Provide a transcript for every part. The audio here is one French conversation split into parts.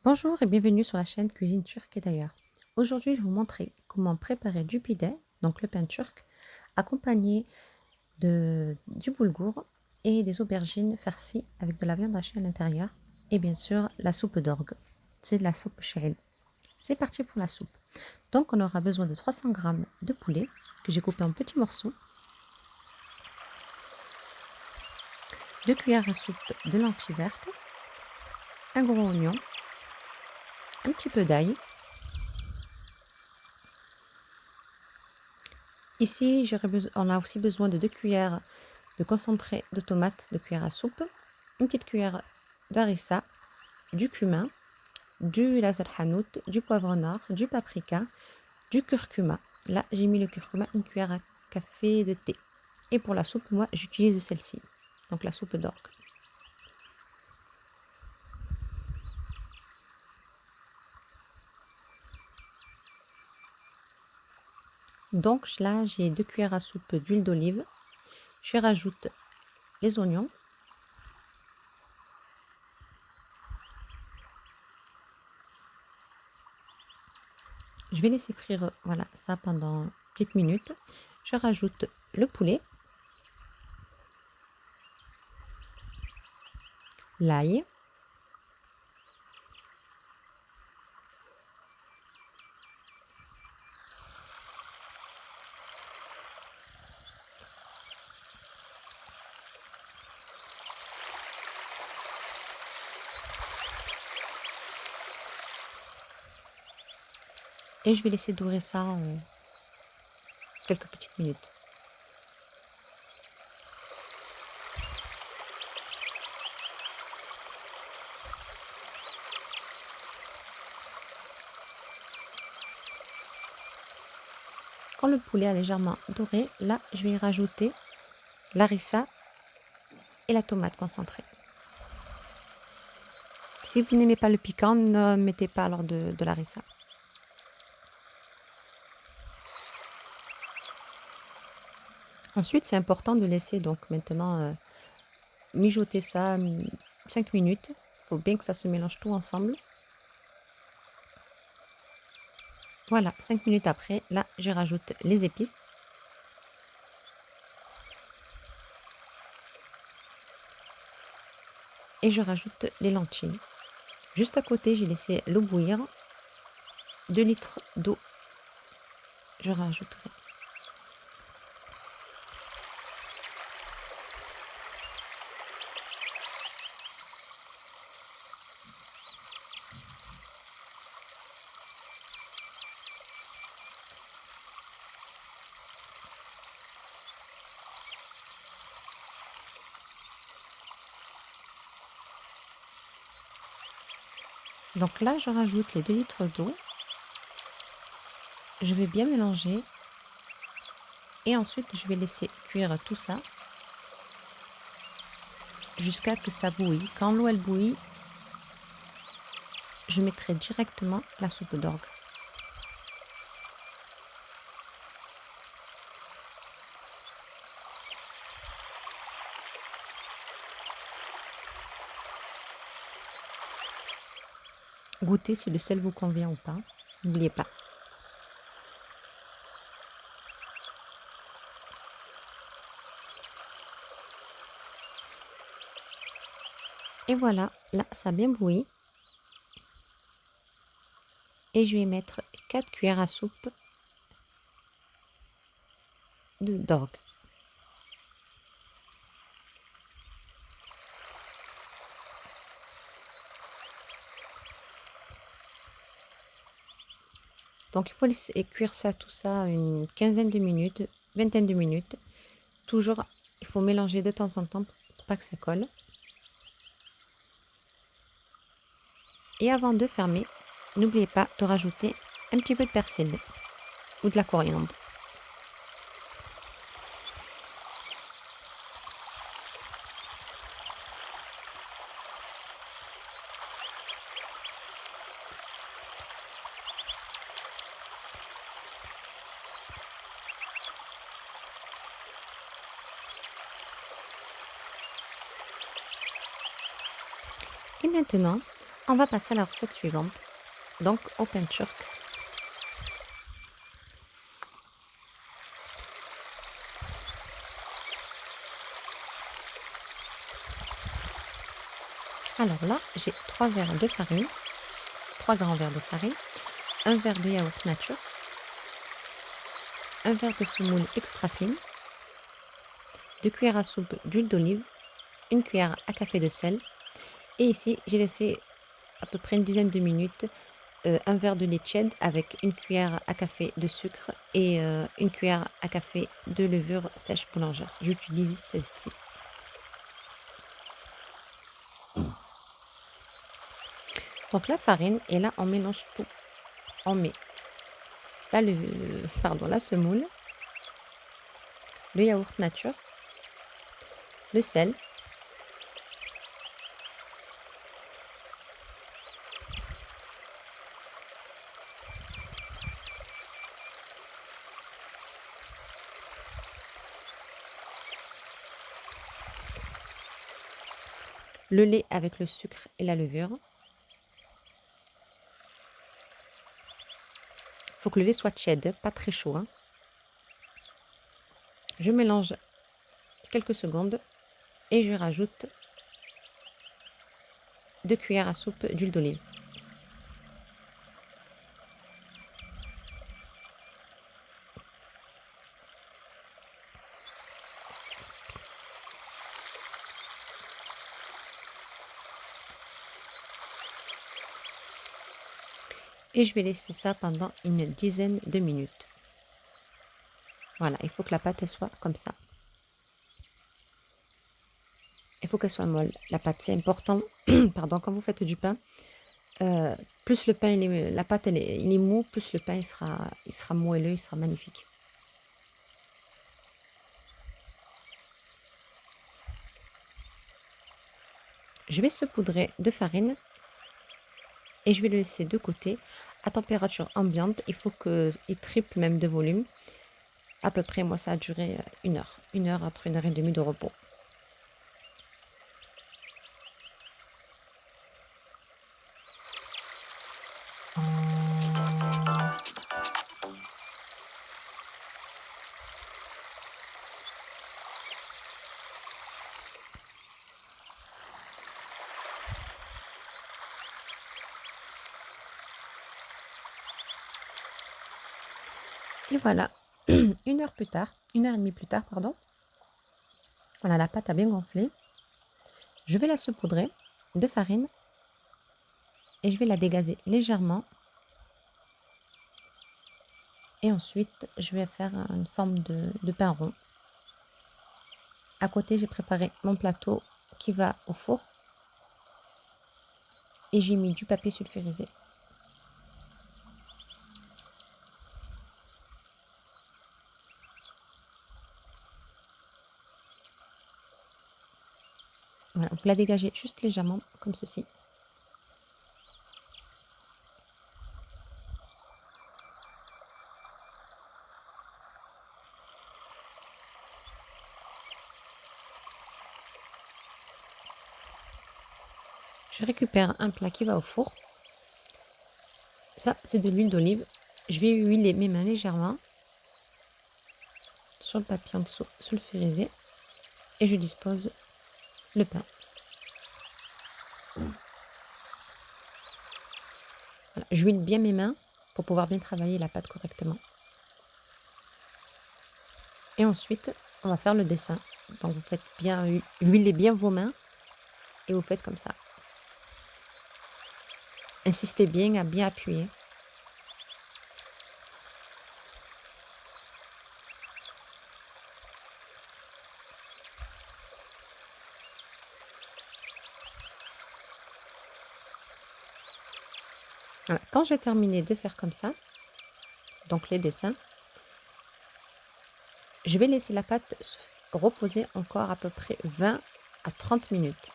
Bonjour et bienvenue sur la chaîne Cuisine Turque et d'ailleurs. Aujourd'hui, je vais vous montrer comment préparer du pide, donc le pain turc, accompagné du boulgour et des aubergines farcies avec de la viande hachée à l'intérieur et bien sûr la soupe d'orgue. C'est de la soupe shell. C'est parti pour la soupe. Donc on aura besoin de 300 g de poulet que j'ai coupé en petits morceaux, 2 cuillères à soupe de lentilles vertes, un gros oignon, un petit peu d'ail. Ici, on a aussi besoin de 2 cuillères de concentré de tomates de cuillère à soupe, une petite cuillère d'harissa, du cumin, du ras el hanout, du poivre noir, du paprika, du curcuma. Là, j'ai mis le curcuma, une cuillère à café de thé. Et pour la soupe, moi, j'utilise celle-ci, donc la soupe d'orgue. Donc là, j'ai 2 cuillères à soupe d'huile d'olive. Je rajoute les oignons. Je vais laisser frire voilà, ça pendant une petite minute. Je rajoute le poulet, l'ail, et je vais laisser dorer ça quelques petites minutes. Quand le poulet a légèrement doré, là, je vais y rajouter l'harissa et la tomate concentrée. Si vous n'aimez pas le piquant, ne mettez pas alors de l'harissa. Ensuite, c'est important de laisser donc maintenant mijoter ça 5 minutes. Il faut bien que ça se mélange tout ensemble. Voilà, 5 minutes après, là, je rajoute les épices. Et je rajoute les lentilles. Juste à côté, j'ai laissé l'eau bouillir. 2 litres d'eau. Je rajouterai. Donc là, je rajoute les 2 litres d'eau. Je vais bien mélanger. Et ensuite, je vais laisser cuire tout ça jusqu'à ce que ça bouillit. Quand l'eau elle bouillit, je mettrai directement la soupe d'orgue. Goûtez si le sel vous convient ou pas. N'oubliez pas. Et voilà, là, ça a bien bouilli. Et je vais mettre 4 cuillères à soupe d'orgue. Donc il faut laisser cuire ça, tout ça, une quinzaine de minutes, vingtaine de minutes. Toujours, il faut mélanger de temps en temps pour pas que ça colle. Et avant de fermer, n'oubliez pas de rajouter un petit peu de persil ou de la coriandre. Et maintenant, On va passer à la recette suivante, donc au pain turc. Alors là, j'ai 3 verres de farine, 3 grands verres de farine, un verre de yaourt nature, un verre de semoule extra fine, 2 cuillères à soupe d'huile d'olive, une cuillère à café de sel. Et ici, j'ai laissé à peu près une dizaine de minutes un verre de lait tiède avec une cuillère à café de sucre et une cuillère à café de levure sèche boulangère. J'utilise celle-ci. Donc la farine, et là on mélange tout. On met la semoule, le yaourt nature, le sel, le lait avec le sucre et la levure. Il faut que le lait soit tiède, pas très chaud, hein. Je mélange quelques secondes et je rajoute 2 cuillères à soupe d'huile d'olive. Et je vais laisser ça pendant une dizaine de minutes. Voilà, il faut que la pâte elle soit comme ça. Il faut qu'elle soit molle. La pâte, c'est important. Pardon, quand vous faites du pain, plus le pain, la pâte, il est mou, plus le pain, il sera moelleux, il sera magnifique. Je vais saupoudrer de farine et je vais le laisser de côté à température ambiante. Il faut qu'il triple même de volume. À peu près, moi, ça a duré 1 heure. 1 heure entre 1 heure et demie de repos. Et voilà, 1 heure plus tard, 1 heure et demie plus tard, pardon. Voilà, la pâte a bien gonflé. Je vais la saupoudrer de farine et je vais la dégazer légèrement. Et ensuite, je vais faire une forme de pain rond. À côté, j'ai préparé mon plateau qui va au four. Et j'ai mis du papier sulfurisé. Voilà, vous la dégagez juste légèrement, comme ceci. Je récupère un plat qui va au four. Ça, c'est de l'huile d'olive. Je vais huiler mes mains légèrement sur le papier en dessous sulfurisé. Et je dispose le pain. Voilà, j'huile bien mes mains pour pouvoir bien travailler la pâte correctement. Et ensuite, on va faire le dessin. Donc vous faites bien, huilez bien vos mains et vous faites comme ça. Insistez bien à bien appuyer. Voilà. Quand j'ai terminé de faire comme ça, donc les dessins, je vais laisser la pâte se reposer encore à peu près 20 à 30 minutes.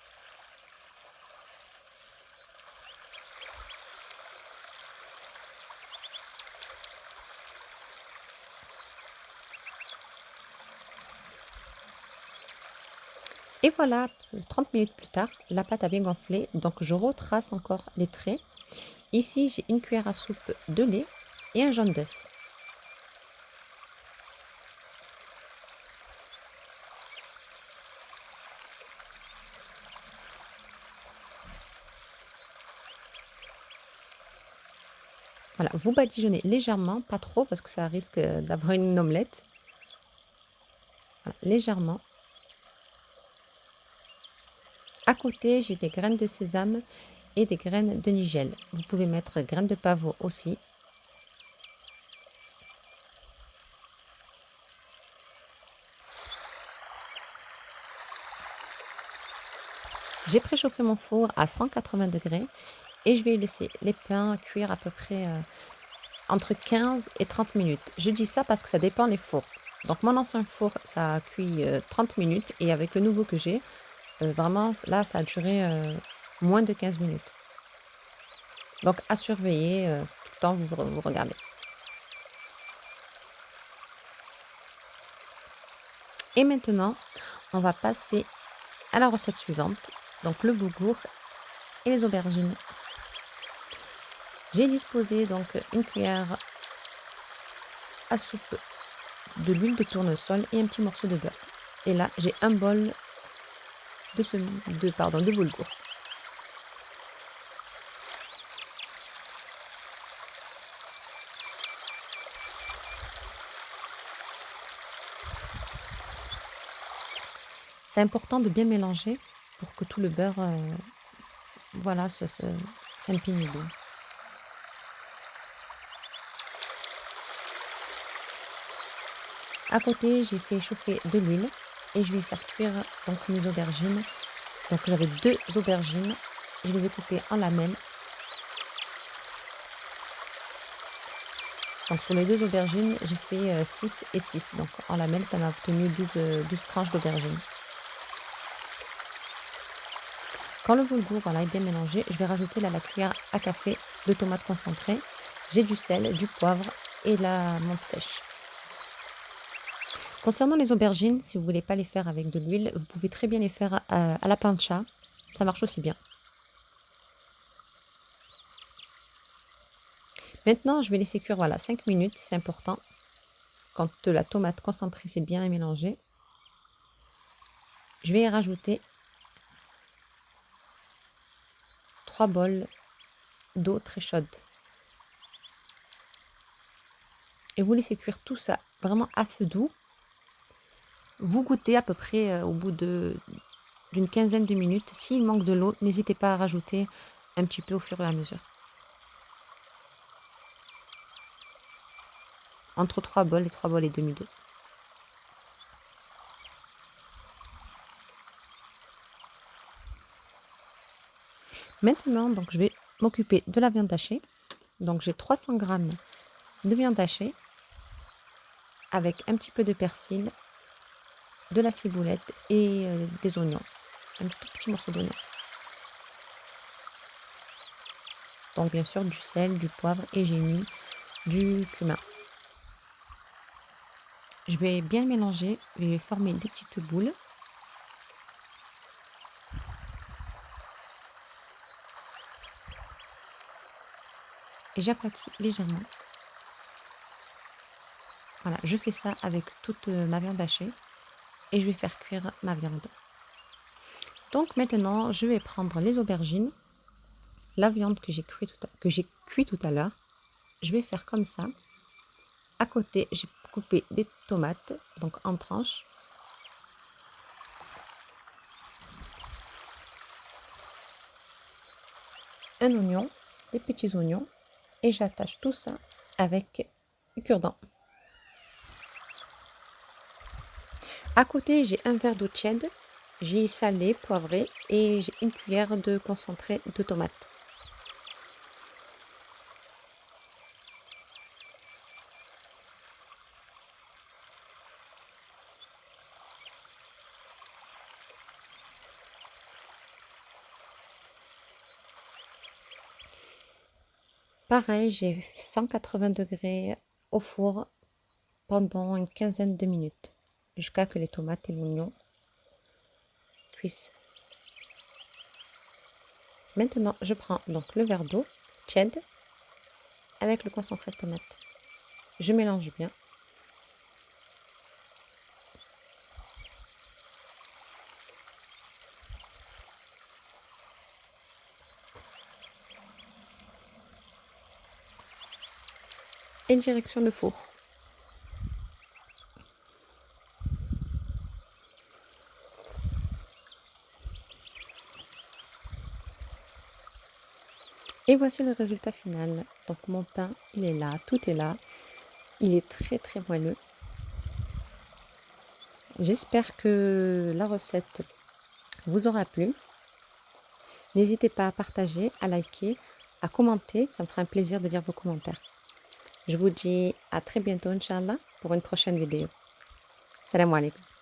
Et voilà, 30 minutes plus tard, la pâte a bien gonflé, donc je retrace encore les traits. Ici, j'ai une cuillère à soupe de lait et un jaune d'œuf. Voilà, vous badigeonnez légèrement, pas trop parce que ça risque d'avoir une omelette. Voilà, légèrement. À côté, j'ai des graines de sésame et des graines de nigel. Vous pouvez mettre graines de pavot aussi. J'ai préchauffé mon four à 180 degrés et je vais laisser les pains cuire à peu près entre 15 et 30 minutes. Je dis ça parce que ça dépend des fours. Donc mon ancien four, ça a cuit 30 minutes et avec le nouveau que j'ai, vraiment là, ça a duré moins de 15 minutes. Donc à surveiller tout le temps, vous regardez. Et maintenant, on va passer à la recette suivante. Donc le boulgour et les aubergines. J'ai disposé donc une cuillère à soupe de l'huile de tournesol et un petit morceau de beurre. Et là, j'ai un bol de boulgour. C'est important de bien mélanger pour que tout le beurre, voilà, s'imprègne bien. À côté, j'ai fait chauffer de l'huile et je vais faire cuire donc mes aubergines. Donc j'avais 2 aubergines, je les ai coupées en lamelles. Donc sur les 2 aubergines, j'ai fait 6 et 6. Donc en lamelles, ça m'a obtenu 12 tranches d'aubergines. Quand le boulgour voilà, est bien mélangé, je vais rajouter là la cuillère à café de tomates concentrées. J'ai du sel, du poivre et de la menthe sèche. Concernant les aubergines, si vous ne voulez pas les faire avec de l'huile, vous pouvez très bien les faire à la plancha. Ça marche aussi bien. Maintenant, je vais laisser cuire voilà, 5 minutes, c'est important. Quand la tomate concentrée s'est bien mélangée, je vais y rajouter 3 bols d'eau très chaude. Et vous laissez cuire tout ça vraiment à feu doux. Vous goûtez à peu près au bout d'une quinzaine de minutes. S'il manque de l'eau, n'hésitez pas à rajouter un petit peu au fur et à mesure. Entre 3 bols et 3 bols et demi d'eau. Maintenant, donc, je vais m'occuper de la viande hachée. Donc j'ai 300 g de viande hachée avec un petit peu de persil, de la ciboulette et des oignons. Un tout petit morceau d'oignon. Donc bien sûr du sel, du poivre et j'ai mis du cumin. Je vais bien mélanger, je vais former des petites boules. Et j'aplatis légèrement. Voilà, je fais ça avec toute ma viande hachée et je vais faire cuire ma viande. Donc maintenant, je vais prendre les aubergines, la viande que j'ai cuit tout à l'heure. Je vais faire comme ça. À côté, j'ai coupé des tomates, donc en tranches. Un oignon, des petits oignons et j'attache tout ça avec du cure-dent. À côté, j'ai un verre d'eau tiède, j'ai salé, poivré et j'ai une cuillère de concentré de tomate. Pareil, j'ai 180 degrés au four pendant une quinzaine de minutes, jusqu'à que les tomates et l'oignon cuisse. Maintenant, je prends donc le verre d'eau tiède avec le concentré de tomate. Je mélange bien. Et direction le four. Et voici le résultat final. Donc mon pain, il est là, tout est là. Il est très très moelleux. J'espère que la recette vous aura plu. N'hésitez pas à partager, à liker, à commenter. Ça me fera un plaisir de lire vos commentaires. Je vous dis à très bientôt, Inch'Allah, pour une prochaine vidéo. Salam alaikum.